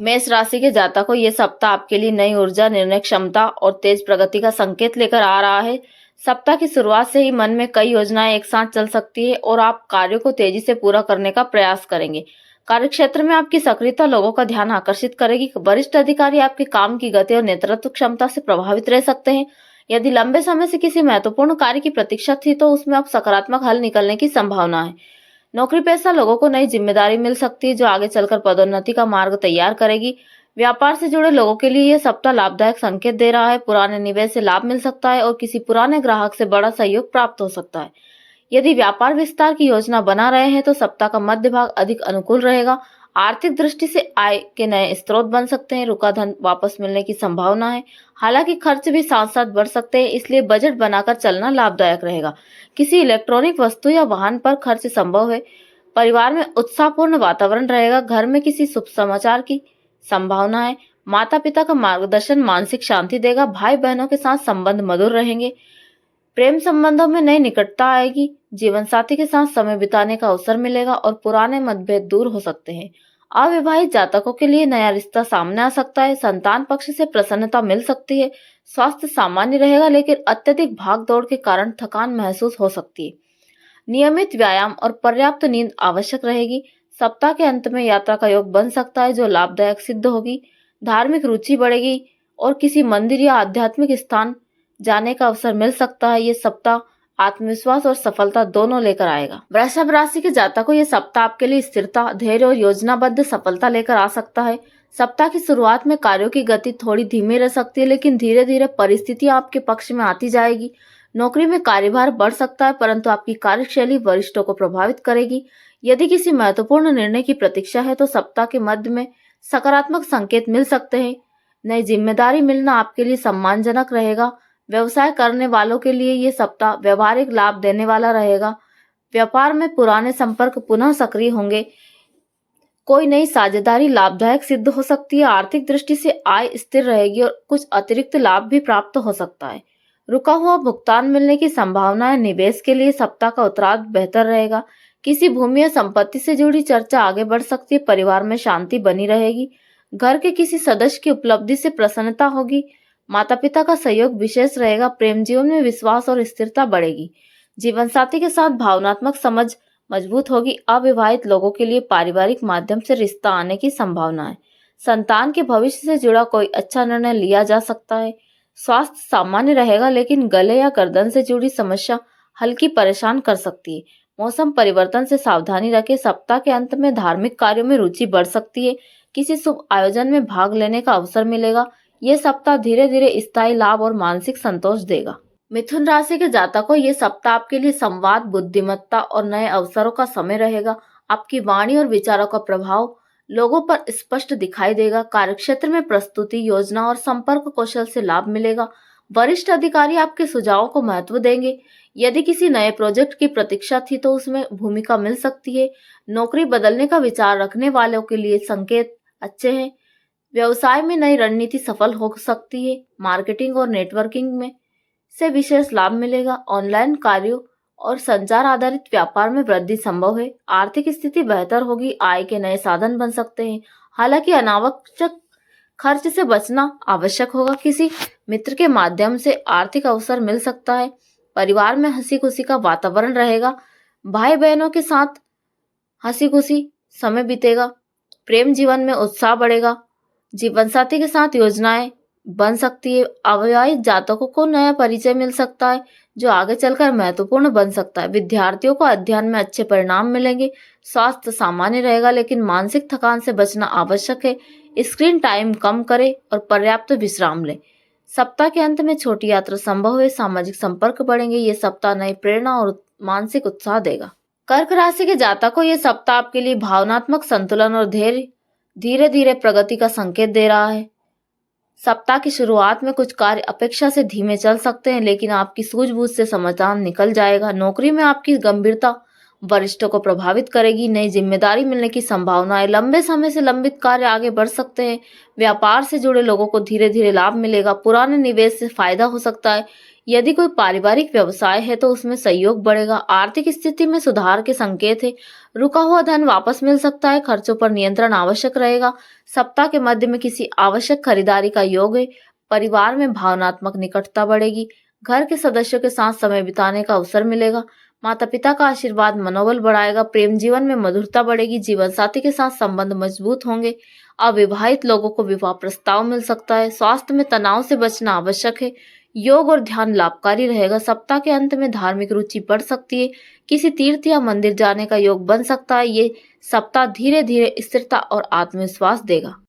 मेष राशि के जातकों को ये सप्ताह आपके लिए नई ऊर्जा, निर्णय क्षमता और तेज प्रगति का संकेत लेकर आ रहा है। सप्ताह की शुरुआत से ही मन में कई योजनाएं एक साथ चल सकती है और आप कार्यों को तेजी से पूरा करने का प्रयास करेंगे। कार्यक्षेत्र में आपकी सक्रियता लोगों का ध्यान आकर्षित करेगी। वरिष्ठ अधिकारी आपके काम की गति और नेतृत्व क्षमता से प्रभावित रह सकते हैं। यदि लंबे समय से किसी महत्वपूर्ण कार्य की प्रतीक्षा थी तो उसमें अब सकारात्मक हल निकलने की संभावना है। नौकरी पेशा लोगों को नई जिम्मेदारी मिल सकती है जो आगे चलकर पदोन्नति का मार्ग तैयार करेगी। व्यापार से जुड़े लोगों के लिए यह सप्ताह लाभदायक संकेत दे रहा है। पुराने निवेश से लाभ मिल सकता है और किसी पुराने ग्राहक से बड़ा सहयोग प्राप्त हो सकता है। यदि व्यापार विस्तार की योजना बना रहे हैं तो सप्ताह का मध्य भाग अधिक अनुकूल रहेगा। आर्थिक दृष्टि से आय के नए स्रोत बन सकते हैं। रुका धन वापस मिलने की संभावना है। हालांकि खर्च भी साथ साथ बढ़ सकते हैं, इसलिए बजट बनाकर चलना लाभदायक रहेगा। किसी इलेक्ट्रॉनिक वस्तु या वाहन पर खर्च संभव है। परिवार में उत्साहपूर्ण वातावरण रहेगा। घर में किसी शुभ समाचार की संभावना है। माता पिता का मार्गदर्शन मानसिक शांति देगा। भाई बहनों के साथ संबंध मधुर रहेंगे। प्रेम संबंधों में नई निकटता आएगी। जीवन साथी के साथ समय बिताने का अवसर मिलेगा और पुराने मतभेद दूर हो सकते हैं। अविवाहित जातकों के लिए नया रिश्ता सामने आ सकता है। संतान पक्ष से प्रसन्नता मिल सकती है। स्वास्थ्य सामान्य रहेगा लेकिन अत्यधिक भाग दौड़ के कारण थकान महसूस हो सकती है। नियमित व्यायाम और पर्याप्त नींद आवश्यक रहेगी। सप्ताह के अंत में यात्रा का योग बन सकता है जो लाभदायक सिद्ध होगी। धार्मिक रुचि बढ़ेगी और किसी मंदिर या आध्यात्मिक स्थान जाने का अवसर मिल सकता है। ये सप्ताह आत्मविश्वास और सफलता दोनों लेकर आएगा। वृषभ राशि के जातकों को ये सप्ताह आपके लिए स्थिरता, धैर्य और योजनाबद्ध सफलता लेकर आ सकता है। सप्ताह की शुरुआत में कार्यों की गति थोड़ी धीमी रह सकती है लेकिन धीरे धीरे परिस्थितियां आपके पक्ष में आती जाएगी। नौकरी में कार्यभार बढ़ सकता है परंतु आपकी कार्यशैली वरिष्ठों को प्रभावित करेगी। यदि किसी महत्वपूर्ण निर्णय की प्रतीक्षा है तो सप्ताह के मध्य में सकारात्मक संकेत मिल सकते हैं। नई जिम्मेदारी मिलना आपके लिए सम्मानजनक रहेगा। व्यवसाय करने वालों के लिए ये सप्ताह व्यवहारिक लाभ देने वाला रहेगा। व्यापार में पुराने संपर्क पुनः सक्रिय होंगे। कोई नई साझेदारी लाभदायक सिद्ध हो सकती है। आर्थिक दृष्टि से आय स्थिर रहेगी और कुछ अतिरिक्त लाभ भी प्राप्त हो सकता है। रुका हुआ भुगतान मिलने की संभावना है। निवेश के लिए सप्ताह का उत्तरार्ध बेहतर रहेगा। किसी भूमि या संपत्ति से जुड़ी चर्चा आगे बढ़ सकती है। परिवार में शांति बनी रहेगी। घर के किसी सदस्य की उपलब्धि से प्रसन्नता होगी। माता पिता का सहयोग विशेष रहेगा। प्रेम जीवन में विश्वास और स्थिरता बढ़ेगी। जीवन साथी के साथ भावनात्मक समझ मजबूत होगी। अविवाहित लोगों के लिए पारिवारिक माध्यम से रिश्ता आने की संभावना है। संतान के भविष्य से जुड़ा कोई अच्छा निर्णय लिया जा सकता है। स्वास्थ्य सामान्य रहेगा लेकिन गले या गर्दन से जुड़ी समस्या हल्की परेशान कर सकती है। मौसम परिवर्तन से सावधानी रखें। सप्ताह के अंत में धार्मिक कार्यों में रुचि बढ़ सकती है। किसी शुभ आयोजन में भाग लेने का अवसर मिलेगा। ये सप्ताह धीरे धीरे स्थायी लाभ और मानसिक संतोष देगा। मिथुन राशि के जातकों को ये सप्ताह आपके लिए संवाद, बुद्धिमत्ता और नए अवसरों का समय रहेगा। आपकी वाणी और विचारों का प्रभाव लोगों पर स्पष्ट दिखाई देगा। कार्यक्षेत्र में प्रस्तुति, योजना और संपर्क कौशल से लाभ मिलेगा। वरिष्ठ अधिकारी आपके सुझावों को महत्व देंगे। यदि किसी नए प्रोजेक्ट की प्रतीक्षा थी तो उसमें भूमिका मिल सकती है। नौकरी बदलने का विचार रखने वालों के लिए संकेत अच्छे हैं। व्यवसाय में नई रणनीति सफल हो सकती है। मार्केटिंग और नेटवर्किंग में से विशेष लाभ मिलेगा। ऑनलाइन कार्यों और संचार आधारित व्यापार में वृद्धि संभव है। आर्थिक स्थिति बेहतर होगी। आय के नए साधन बन सकते हैं। हालांकि अनावश्यक खर्च से बचना आवश्यक होगा। किसी मित्र के माध्यम से आर्थिक अवसर मिल सकता है। परिवार में हंसी खुशी का वातावरण रहेगा। भाई बहनों के साथ हंसी खुशी समय बीतेगा। प्रेम जीवन में उत्साह बढ़ेगा। जीवन साथी के साथ योजनाएं बन सकती है। अविवाहित जातकों को नया परिचय मिल सकता है जो आगे चलकर महत्वपूर्ण बन सकता है। विद्यार्थियों को अध्ययन में अच्छे परिणाम मिलेंगे। स्वास्थ्य सामान्य रहेगा लेकिन मानसिक थकान से बचना आवश्यक है। स्क्रीन टाइम कम करें और पर्याप्त विश्राम लें। सप्ताह के अंत में छोटी यात्रा संभव है। सामाजिक संपर्क बढ़ेंगे। ये सप्ताह नई प्रेरणा और मानसिक उत्साह देगा। कर्क राशि के जातकों को ये सप्ताह आपके लिए भावनात्मक संतुलन और धैर्य धीरे धीरे प्रगति का संकेत दे रहा है। सप्ताह की शुरुआत में कुछ कार्य अपेक्षा से धीमे चल सकते हैं लेकिन आपकी सूझबूझ से समाधान निकल जाएगा। नौकरी में आपकी गंभीरता वरिष्ठों को प्रभावित करेगी। नई जिम्मेदारी मिलने की संभावना है। लंबे समय से लंबित कार्य आगे बढ़ सकते हैं। व्यापार से जुड़े लोगों को धीरे धीरे लाभ मिलेगा। पुराने निवेश से फायदा हो सकता है। यदि कोई पारिवारिक व्यवसाय है तो उसमें सहयोग बढ़ेगा। आर्थिक स्थिति में सुधार के संकेत है। रुका हुआ धन वापस मिल सकता है। खर्चों पर नियंत्रण आवश्यक रहेगा। सप्ताह के मध्य में किसी आवश्यक खरीदारी का योग है। परिवार में भावनात्मक निकटता बढ़ेगी। घर के सदस्यों के साथ समय बिताने का अवसर मिलेगा। माता पिता का आशीर्वाद मनोबल बढ़ाएगा। प्रेम जीवन में मधुरता बढ़ेगी। जीवन साथी के साथ संबंध मजबूत होंगे। अविवाहित लोगों को विवाह प्रस्ताव मिल सकता है। स्वास्थ्य में तनाव से बचना आवश्यक है। योग और ध्यान लाभकारी रहेगा। सप्ताह के अंत में धार्मिक रुचि बढ़ सकती है। किसी तीर्थ या मंदिर जाने का योग बन सकता है। ये सप्ताह धीरे धीरे स्थिरता और आत्मविश्वास देगा।